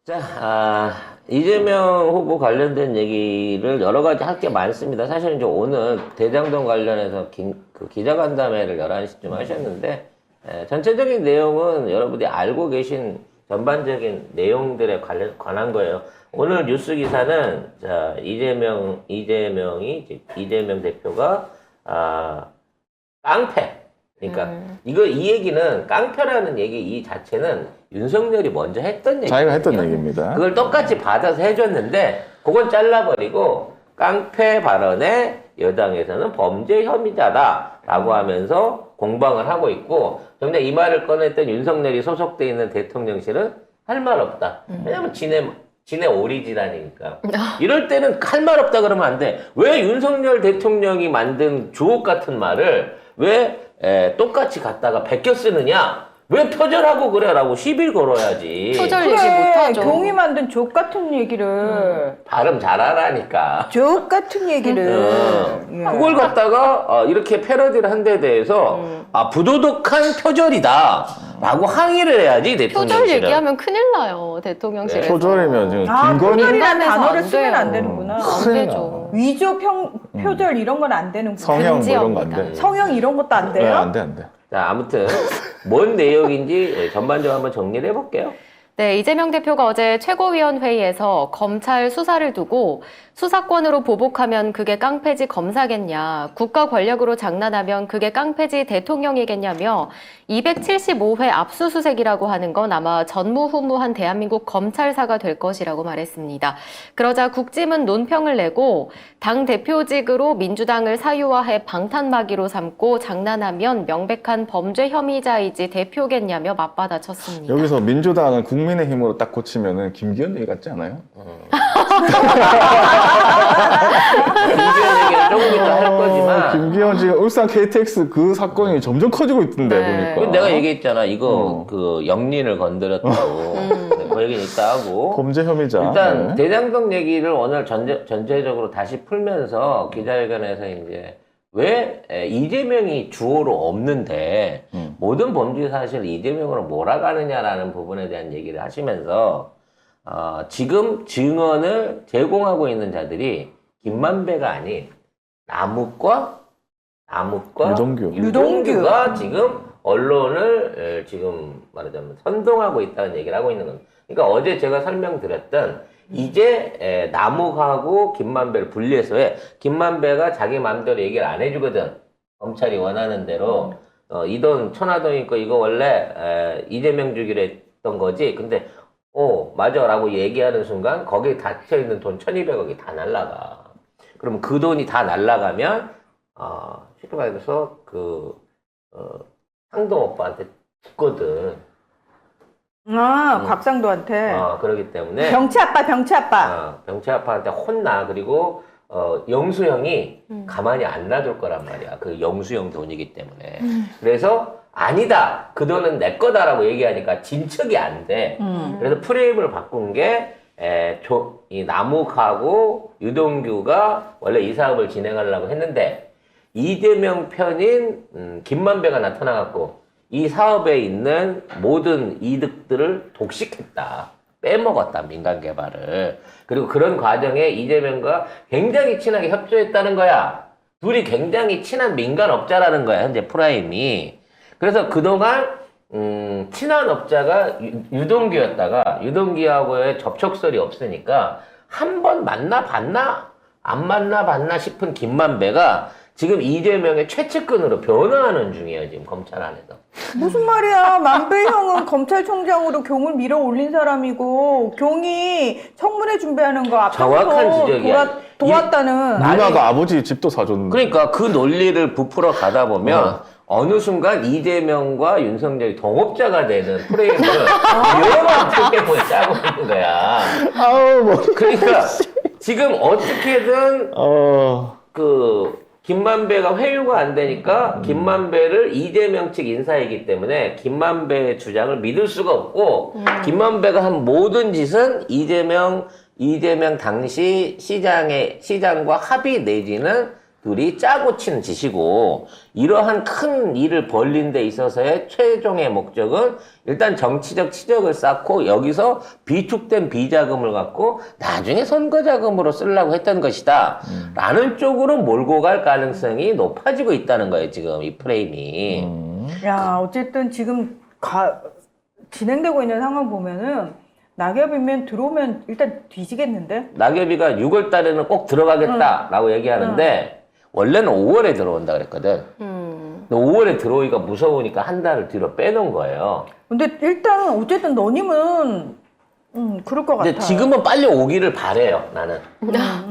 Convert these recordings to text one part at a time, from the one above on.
자, 이재명 후보 관련된 얘기를 여러 가지 할 게 많습니다. 사실 이제 오늘 대장동 관련해서 그 기자간담회를 11시쯤 하셨는데, 전체적인 내용은 여러분들이 알고 계신 전반적인 내용들에 관한 거예요. 오늘 뉴스 기사는, 자, 이재명 대표가, 깡패. 그러니까, 이 얘기는, 깡패라는 얘기 이 자체는 윤석열이 먼저 했던 얘기예요. 자기가 했던 얘기입니다. 그걸 똑같이 받아서 해줬는데 그건 잘라버리고 깡패 발언에 여당에서는 범죄 혐의자다라고 하면서 공방을 하고 있고, 정작 이 말을 꺼냈던 윤석열이 소속돼 있는 대통령실은 할 말 없다. 왜냐면 지네 오리지널이니까. 이럴 때는 할 말 없다 그러면 안 돼. 왜 윤석열 대통령이 만든 주옥 같은 말을 왜 똑같이 갖다가 베껴 쓰느냐? 왜 표절하고 그래라고 시비를 걸어야지. 표절 얘기 못하죠. 경이 만든 족 같은 얘기를. 발음 잘하라니까. 족 같은 얘기를. 예. 그걸 갖다가 이렇게 패러디를 한 데 대해서 부도덕한 표절이다 라고 항의를 해야지 대통령실은. 표절 얘기하면 큰일 나요, 대통령실에서. 표절이면 지금 김건희 표절이라는 인간에서 단어를 안 쓰면 돼요. 안 되는구나. 안 되죠. 위조 표절 이런 건 안 되는구나. 성형 뭐 이런 거 안 돼. 금지합니다. 성형 이런 것도 안 네, 돼요? 안 돼, 안 돼. 자, 아무튼 뭔 내용인지 전반적으로 한번 정리를 해볼게요. 네, 이재명 대표가 어제 최고위원회의에서 검찰 수사를 두고 수사권으로 보복하면 그게 깡패지 검사겠냐, 국가 권력으로 장난하면 그게 깡패지 대통령이겠냐며 275회 압수수색이라고 하는 건 아마 전무후무한 대한민국 검찰사가 될 것이라고 말했습니다. 그러자 국짐은 논평을 내고 당 대표직으로 민주당을 사유화해 방탄마기로 삼고 장난하면 명백한 범죄 혐의자이지 대표겠냐며 맞받아쳤습니다. 여기서 민주당은 국민의힘으로 딱 고치면은 김기현 얘기 같지 않아요? 김기현 얘기는 조금 이따 할 거지만 김기현 지금 울산 KTX 그 사건이 점점 커지고 있던데 네. 보니까. 내가 얘기했잖아. 이거 그 영린을 건드렸다고. 네, 그 얘기는 이따 하고. 범죄 혐의자. 일단 네. 대장동 얘기를 오늘 전체적으로 다시 풀면서 기자회견에서 이제 왜 이재명이 주어로 없는데 모든 범죄 사실을 이재명으로 몰아가느냐라는 부분에 대한 얘기를 하시면서 지금 증언을 제공하고 있는 자들이 김만배가 아닌 남욱과 유동규가 지금 언론을 지금 말하자면 선동하고 있다는 얘기를 하고 있는 겁니다. 그러니까 어제 제가 설명드렸던 이제 남욱하고 김만배를 분리해서 해. 김만배가 자기 마음대로 얘기를 안 해주거든. 검찰이 원하는 대로 이 돈 천화동이 거 이거 원래 이재명 주기로 했던 거지. 근데 맞아 라고 얘기하는 순간 거기에 닫혀있는 돈 1200억이 다 날라가. 그럼 그 돈이 다 날라가면 쉽게 말해서 상동 오빠한테 죽거든. 곽상도한테. 그러기 때문에 병치 아빠. 병채 아빠한테 혼나. 그리고 영수 형이 가만히 안 놔둘 거란 말이야. 그 영수 형 돈이기 때문에. 그래서 아니다. 그 돈은 내 거다라고 얘기하니까 진척이 안 돼. 그래서 프레임을 바꾼 게 이 남욱하고 유동규가 원래 이 사업을 진행하려고 했는데 이재명 편인 김만배가 나타나갖고 이 사업에 있는 모든 이득들을 독식했다. 빼먹었다. 민간 개발을. 그리고 그런 과정에 이재명과 굉장히 친하게 협조했다는 거야. 둘이 굉장히 친한 민간업자라는 거야. 현재 프라임이. 그래서 그동안 친한 업자가 유동규였다가 유동규하고의 접촉설이 없으니까 한 번 만나봤나 안 만나봤나 싶은 김만배가 지금 이재명의 최측근으로 변화하는 중이에요. 지금 검찰 안에서. 무슨 말이야. 만배 형은 검찰총장으로 경을 밀어 올린 사람이고 경이 청문회 준비하는 거 정확한 앞에서 지적이야. 도왔다는. 누나가 아버지 집도 사줬는데. 그러니까 그 논리를 부풀어 가다 보면 어느 순간 이재명과 윤석열이 동업자가 되는 프레임을 위험한 프레임을 짜고 있는 거야. 아우 뭐. 그러니까 지금 어떻게든 김만배가 회유가 안 되니까 김만배를 이재명 측 인사이기 때문에 김만배의 주장을 믿을 수가 없고 김만배가 한 모든 짓은 이재명 당시 시장과 합의 내지는 들이 짜고 치는 짓이고 이러한 큰 일을 벌린 데 있어서의 최종의 목적은 일단 정치적 치적을 쌓고 여기서 비축된 비자금을 갖고 나중에 선거 자금으로 쓰려고 했던 것이다 라는 쪽으로 몰고 갈 가능성이 높아지고 있다는 거예요. 지금 이 프레임이. 야, 어쨌든 지금 진행되고 있는 상황 보면은 낙엽이면 들어오면 일단 뒤지겠는데? 낙엽이가 6월 달에는 꼭 들어가겠다라고 얘기하는데 원래는 5월에 들어온다 그랬거든. 근데 5월에 들어오기가 무서우니까 한 달을 뒤로 빼놓은 거예요. 근데 일단 어쨌든 너님은 그럴 것 같아요. 근데 지금은 빨리 오기를 바래요, 나는.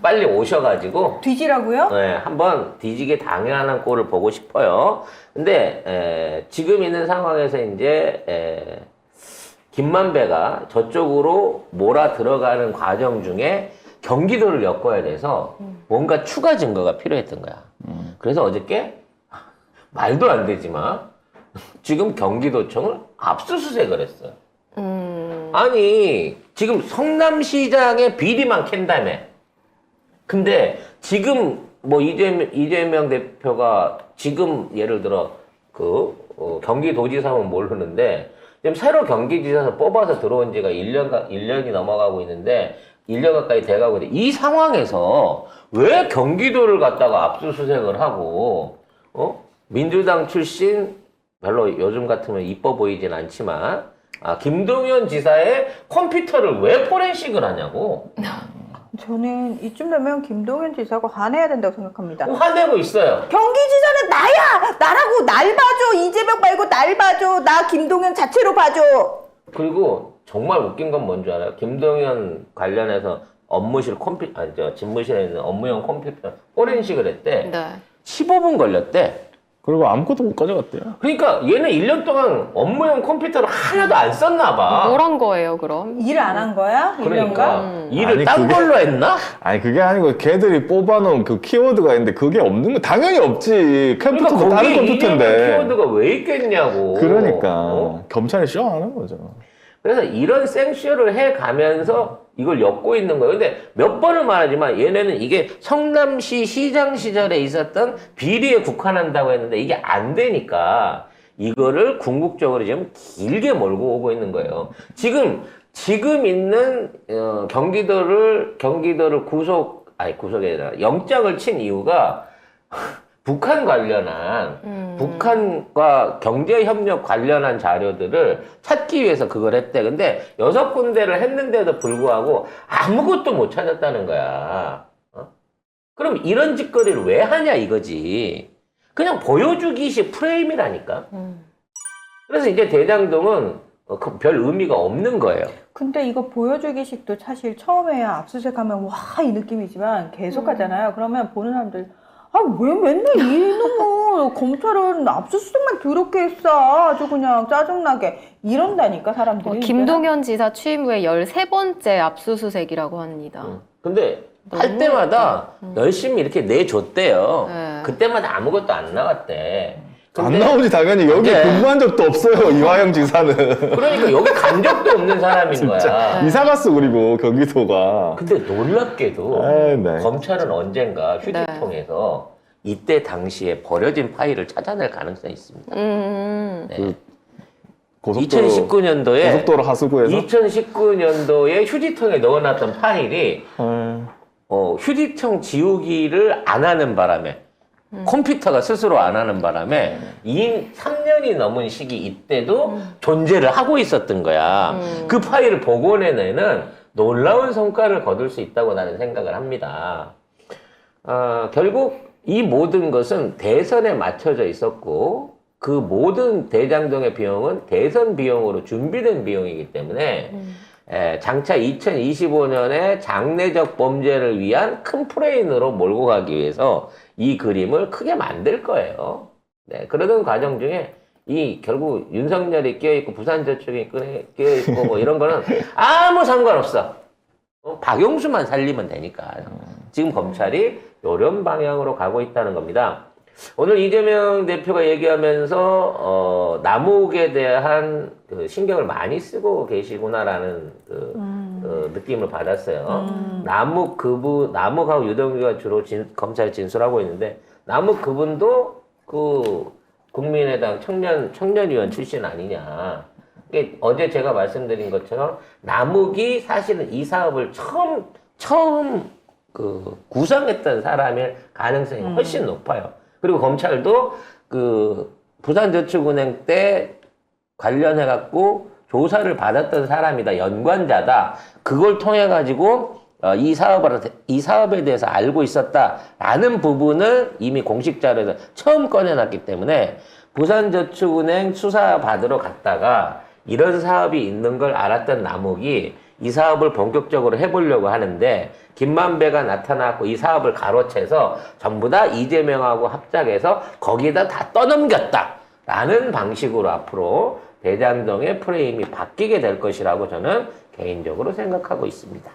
빨리 오셔가지고 뒤지라고요? 네, 한번 뒤지게 당연한 꼴을 보고 싶어요. 근데 지금 있는 상황에서 이제 김만배가 저쪽으로 몰아 들어가는 과정 중에 경기도를 엮어야 돼서 뭔가 추가 증거가 필요했던 거야. 그래서 어저께 말도 안 되지만 지금 경기도청을 압수수색을 했어요. 아니 지금 성남시장의 비리만 캔다며. 근데 지금 뭐 이재명 대표가 지금 예를 들어 경기도지사면 모르는데 지금 새로 경기지사를 뽑아서 들어온 지가 1년이 넘어가고 있는데 1년 가까이 돼가고 있는데 이 상황에서 왜 경기도를 갖다가 압수수색을 하고 민주당 출신 별로 요즘 같으면 이뻐 보이진 않지만 김동연 지사의 컴퓨터를 왜 포렌식을 하냐고. 저는 이쯤 되면 김동연 지사가 화내야 된다고 생각합니다. 화내고 있어요. 경기지사는 나야! 나라고 날 봐줘! 이재명 말고 날 봐줘! 나 김동연 자체로 봐줘! 그리고 정말 웃긴 건 뭔지 알아요? 김동연 관련해서 집무실에 있는 업무용 컴퓨터 포렌식을 했대. 네. 15분 걸렸대. 그리고 아무것도 못 가져갔대요. 그러니까 얘는 1년 동안 업무용 컴퓨터를 하나도 안 썼나 봐. 뭘 한 거예요, 그럼? 일 안 한 거야? 그러니까 일을 아니, 딴 그게- 걸로 했나? 아니 그게 아니고 걔들이 뽑아놓은 그 키워드가 있는데 그게 없는 거 당연히 없지. 컴퓨터도 그러니까 다른 거기에 이재명 컴퓨터인데. 키워드가 왜 있겠냐고. 그러니까 검찰이 쇼하는 거죠. 그래서 이런 생쇼를 해가면서 이걸 엮고 있는 거예요. 근데 몇 번을 말하지만 얘네는 이게 성남시 시장 시절에 있었던 비리에 국한한다고 했는데 이게 안 되니까 이거를 궁극적으로 지금 길게 몰고 오고 있는 거예요. 지금 있는 경기도를 구속이 아니라 영장을 친 이유가 북한 관련한 북한과 경제협력 관련한 자료들을 찾기 위해서 그걸 했대. 근데 6군데를 했는데도 불구하고 아무것도 못 찾았다는 거야. 그럼 이런 짓거리를 왜 하냐 이거지. 그냥 보여주기식 프레임이라니까. 그래서 이제 대장동은 별 의미가 없는 거예요. 근데 이거 보여주기식도 사실 처음에야 압수수색하면 와 이 느낌이지만 계속 하잖아요. 그러면 보는 사람들 왜 맨날 이놈의 검찰은 압수수색만 더럽게 했어. 아주 그냥 짜증나게 이런다니까 사람들이. 김동연 지사 취임 후에 13번째 압수수색이라고 합니다. 근데 할 너무 때마다 열심히 이렇게 내줬대요. 네. 그때마다 아무것도 안 나왔대. 안 근데 나오지 당연히 여기 네. 근무한 적도 없어요 이화영 지사는. 그러니까 여기 간 적도 없는 사람인 거야. 이사 갔어 그리고 경기도가. 근데 놀랍게도 에이, 네. 검찰은 언젠가 휴지통에서 이때 당시에 버려진 파일을 찾아낼 가능성이 있습니다. 네. 고속도로 2019년도에 고속도로 하수구에서 2019년도에 휴지통에 넣어놨던 파일이 휴지통 지우기를 안 하는 바람에 컴퓨터가 스스로 안 하는 바람에 3년이 넘은 시기 이때도 존재를 하고 있었던 거야. 그 파일을 복원해내는 놀라운 성과를 거둘 수 있다고 나는 생각을 합니다. 결국 이 모든 것은 대선에 맞춰져 있었고 그 모든 대장동의 비용은 대선 비용으로 준비된 비용이기 때문에 장차 2025년에 장래적 범죄를 위한 큰 프레임으로 몰고 가기 위해서 이 그림을 크게 만들 거예요. 네, 그러던 과정 중에 결국 윤석열이 끼어있고 부산저축이 끼어있고 뭐 이런 거는 아무 상관없어. 박용수만 살리면 되니까. 지금 검찰이 이런 방향으로 가고 있다는 겁니다. 오늘 이재명 대표가 얘기하면서 남욱에 대한 신경을 많이 쓰고 계시구나라는 느낌을 받았어요. 남욱하고 유동규가 주로 검찰 진술하고 있는데 남욱 그분도 그 국민의당 청년위원 출신 아니냐. 이게 어제 제가 말씀드린 것처럼 남욱이 사실은 이 사업을 처음 그 구성했던 사람일 가능성이 훨씬 높아요. 그리고 검찰도 그 부산저축은행 때 관련해갖고 조사를 받았던 사람이다, 연관자다. 그걸 통해가지고 이 사업에 대해서 알고 있었다라는 부분을 이미 공식 자료에서 처음 꺼내놨기 때문에 부산저축은행 수사 받으러 갔다가 이런 사업이 있는 걸 알았던 남욱이 이 사업을 본격적으로 해보려고 하는데 김만배가 나타나고 이 사업을 가로채서 전부 다 이재명하고 합작해서 거기에다 다 떠넘겼다라는 방식으로 앞으로 대장동의 프레임이 바뀌게 될 것이라고 저는 개인적으로 생각하고 있습니다.